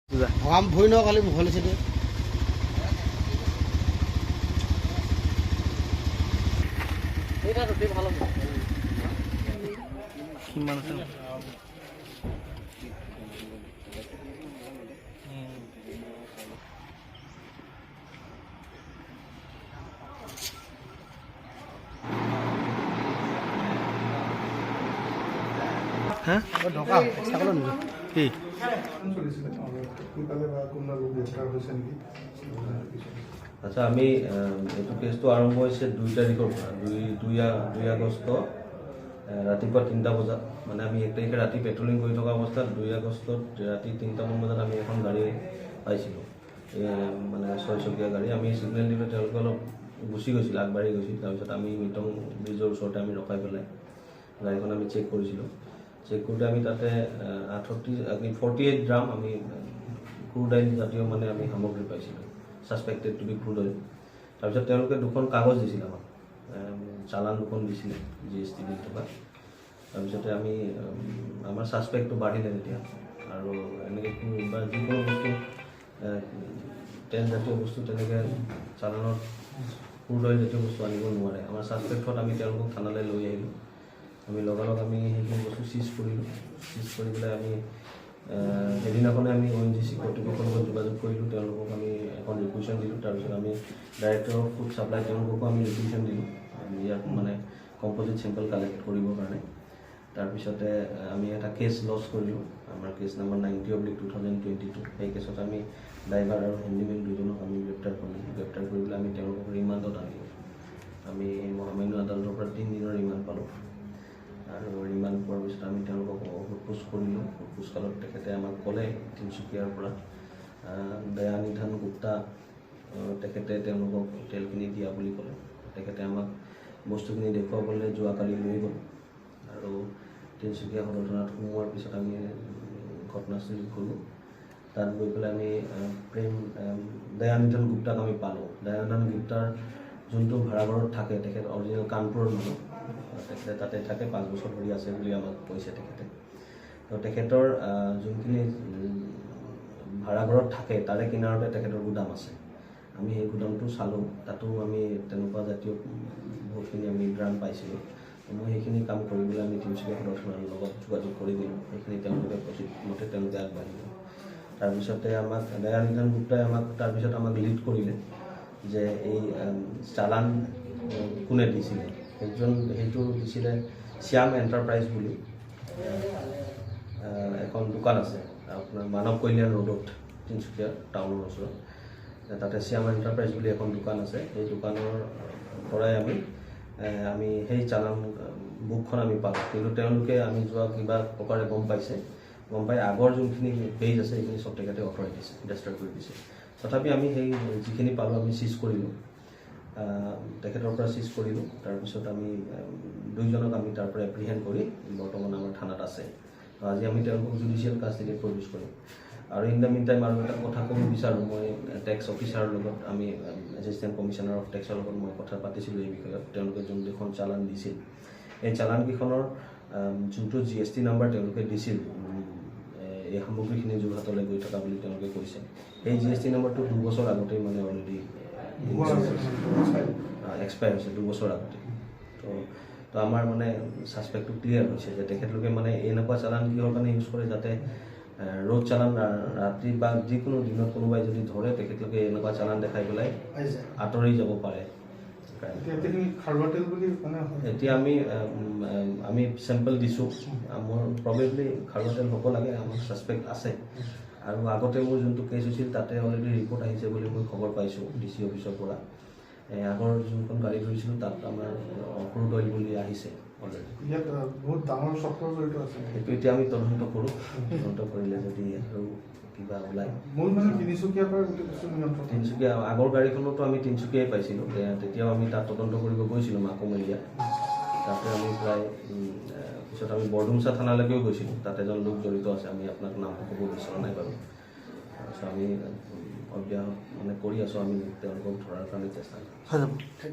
ভগাম ভৰি ন কালি মুখলে লৈছে এইটা ৰুটি ভাল হ'ব কিমান আছে হ্যাঁ ঢকা এক্সট্ৰা কলো নেকি কি আচ্ছা আমি এইটো কেছটো আৰম্ভ হৈছে 2 তাৰিখৰ পৰা 2 আগষ্ট ৰাতিপুৱা 3টা বজাত মানে আমি 1 তাৰিখে ৰাতি পেট্ৰলিং কৰি থকা অৱস্থাত 2 আগষ্টত ৰাতি 3টামান বজাত আমি এখন গাড়ী পাইছিলোঁ মানে 6 চকীয়া গাড়ী আমি সিগনেল দিলে তেওঁলোকে অলপ গুচি গৈছিল আগবাঢ়ি গৈছিল তাৰপিছত আমি মিটং ব্ৰিজৰ ওচৰতে আমি ৰখাই পেলাই গাড়ীখন আমি চেক কৰিছিলোঁ চেক কৰোঁতে আমি তাতে 48 গ্ৰাম আমি ক্ৰুড অইল জাতীয় মানে আমি সামগ্ৰী পাইছিলোঁ suspected to be crude oil তাৰপিছত তেওঁলোকে দুখন কাগজ দিছিল আমাক চালান দুখন দিছিলে GST দি থকা তাৰপিছতে আমি আমাৰ সাসপেক্টটো বাঢ়িলে তেতিয়া আৰু এনেকৈ বা যিকোনো বস্তু তেল জাতীয় বস্তু তেনেকৈ চালানত ক্ৰুড অইল জাতীয় বস্তু আনিব নোৱাৰে আমাৰ সাসপেক্টত আমি তেওঁলোকক থানালৈ লৈ আহিলোঁ আমি লগালগ আমি সেইখিনি বস্তু চিজ কৰিলোঁ চিজ কৰি পেলাই আমি সেইদিনাখনে আমি ONGC কৰ্তৃপক্ষৰ লগত যোগাযোগ কৰিলোঁ তেওঁলোকক আমি এখন ৰিকুৱেশ্যন দিলোঁ তাৰপিছত আমি ডাইৰেক্টৰ অফ ফুড ছাপ্লাই তেওঁলোককো আমি ৰিকুৱেশ্যন দিলোঁ ইয়াত মানে কম্পজিট চেম্পল কালেক্ট কৰিবৰ কাৰণে তাৰপিছতে আমি এটা কেছ লছ কৰিলোঁ আমাৰ কেছ নম্বৰ 90/2022 সেই কেছত আমি ড্ৰাইভাৰ আৰু হেণ্ডিমেন দুজনক আমি গ্ৰেপ্তাৰ কৰিলোঁ গ্ৰেপ্তাৰ কৰি পেলাই আমি তেওঁলোকক ৰিমাণ্ডত আনিলোঁ আমি মহামান্য আদালতৰ পৰা 3 দিনৰ ৰিমাণ্ড পালোঁ আৰু ৰিমাণ্ড পোৱাৰ পিছত আমি তেওঁলোকক সোধপোছ কৰিলোঁ সোধপোছকালত তেখেতে আমাক ক'লে তিনিচুকীয়াৰ পৰা দয়ানিধান গুপ্তা তেখেতে তেওঁলোকক তেলখিনি দিয়া বুলি ক'লে তেখেতে আমাক বস্তুখিনি দেখুৱাবলৈ যোৱাকালি লৈ গ'ল আৰু তিনিচুকীয়া সদৰ থানাত সোমোৱাৰ পিছত আমি ঘটনাস্থলীত গ'লোঁ তাত গৈ পেলাই আমি দয়ানিধান গুপ্তাক আমি পালোঁ দয়ানিধান গুপ্তাৰ যোনটো ভাড়াঘৰত থাকে তেখেত অৰিজিনেল কানপুৰৰ মানুহ তেখেতে তাতে থাকে 5 বছৰ ধৰি আছে বুলি আমাক কৈছে তেখেতে তো তেখেতৰ যোনখিনি ভাড়াঘৰত থাকে তাৰে কিনাৰতে তেখেতৰ গুদাম আছে আমি সেই গুদামটো চালোঁ তাতো আমি তেনেকুৱা জাতীয় বহুতখিনি আমি ড্ৰাম পাইছিলোঁ মই সেইখিনি কাম কৰিবলৈ আমি তিনিচুকীয়া সদৰ থানাৰ লগত যোগাযোগ কৰি দিলোঁ সেইখিনি তেওঁলোকে মতে তেওঁলোকে আগবাঢ়িলে তাৰপিছতে আমাক দয়ানিধান গুপ্তাই তাৰপিছত আমাক লিড কৰিলে যে এই চালান কোনে দিছিলে সেইটো দিছিলে শ্যাম এণ্টাৰপ্ৰাইজ বুলি এখন দোকান আছে আপোনাৰ মানৱ কল্যাণ ৰোডত তিনিচুকীয়া টাউনৰ ওচৰত তাতে শ্যাম এণ্টাৰপ্ৰাইজ বুলি এখন দোকান আছে সেই দোকানৰ পৰাই আমি সেই চালান বুকখন আমি পালোঁ কিন্তু তেওঁলোকে আমি যোৱা কিবা প্ৰকাৰে গম পাই আগৰ যোনখিনি পেজ আছে সেইখিনি চব তেখেতে আঁতৰাই দিছে ডেষ্ট্ৰয় কৰি দিছে তথাপি আমি সেই যিখিনি পালোঁ আমি চিজ কৰিলোঁ তেখেতৰ পৰা চিজ কৰিলোঁ তাৰপিছত আমি দুইজনক আমি তাৰ পৰা এপ্ৰিহেণ্ড কৰি বৰ্তমান আমাৰ থানাত আছে আজি আমি তেওঁলোকক জুডিচিয়েল কাষ্টডিত প্ৰডিউচ কৰিম আৰু ইন দ্য মিন টাইম আৰু এটা কথা ক'ব বিচাৰোঁ মই টেক্স অফিচাৰৰ লগত আমি এছিষ্টেণ্ট কমিশ্যনাৰ অফ টেক্সৰ লগত মই কথা পাতিছিলোঁ এই বিষয়ত তেওঁলোকে যোনকেইখন চালান দিছিল এই চালানকেইখনৰ যোনটো GST নাম্বাৰ তেওঁলোকে দিছিল এই সামগ্ৰীখিনি যোৰহাটলৈ গৈ থকা বুলি তেওঁলোকে কৈছে এই GST নাম্বাৰটো 2 বছৰ আগতেই মানে অলৰেডি এক্সপায়াৰ হৈছে 2 বছৰ আগতে তো আমাৰ মানে সাসপেক্টটো ক্লিয়াৰ হৈছে যে তেখেতলোকে মানে এনেকুৱা চালান কিহৰ কাৰণে ইউজ কৰে যাতে ৰোড চালান ৰাতি বা যিকোনো দিনত কোনোবাই যদি ধৰে তেখেতলোকে এনেকুৱা চালান দেখাই পেলাই আঁতৰি যাব পাৰে এতিয়া আমি চেম্পল দিছোঁ মোৰ প্ৰবেবলি খাৰুৱা তেল হ'ব লাগে আমাৰ সাসপেক্ট আছে আৰু আগতে মোৰ যোনটো কেছ হৈছিল তাতে অলৰেডি ৰিপৰ্ট আহিছে বুলি মই খবৰ পাইছোঁ DC অফিচৰ পৰা আগৰ যোনখন গাড়ী ধৰিছিলোঁ তাত আমাৰ ক্ৰুড অইল বুলি আহিছে অলৰেডি ইয়াত বহুত ডাঙৰ চক্ৰ জড়িত আছে সেইটো এতিয়া আমি তদন্ত কৰোঁ তদন্ত কৰিলে যদি আৰু কিবা ওলায় মূল মানে তিনিচুকীয়াৰ পৰা তিনিচুকীয়া আগৰ গাড়ীখনতো আমি তিনিচুকীয়াই পাইছিলোঁ তেতিয়াও আমি তাত তদন্ত কৰিব গৈছিলোঁ মাকুমেলীয়া তাতে আমি প্ৰায় পিছত আমি বৰডুমচা থানালৈকেও গৈছিলোঁ তাত এজন লোক জড়িত আছে আমি আপোনাক নাম ক'ব বিচৰা নাই বাৰু তাৰপিছত আমি অব্যাহত মানে কৰি আছোঁ আমি তেওঁলোকক ধৰাৰ কাৰণে চেষ্টা কৰিছোঁ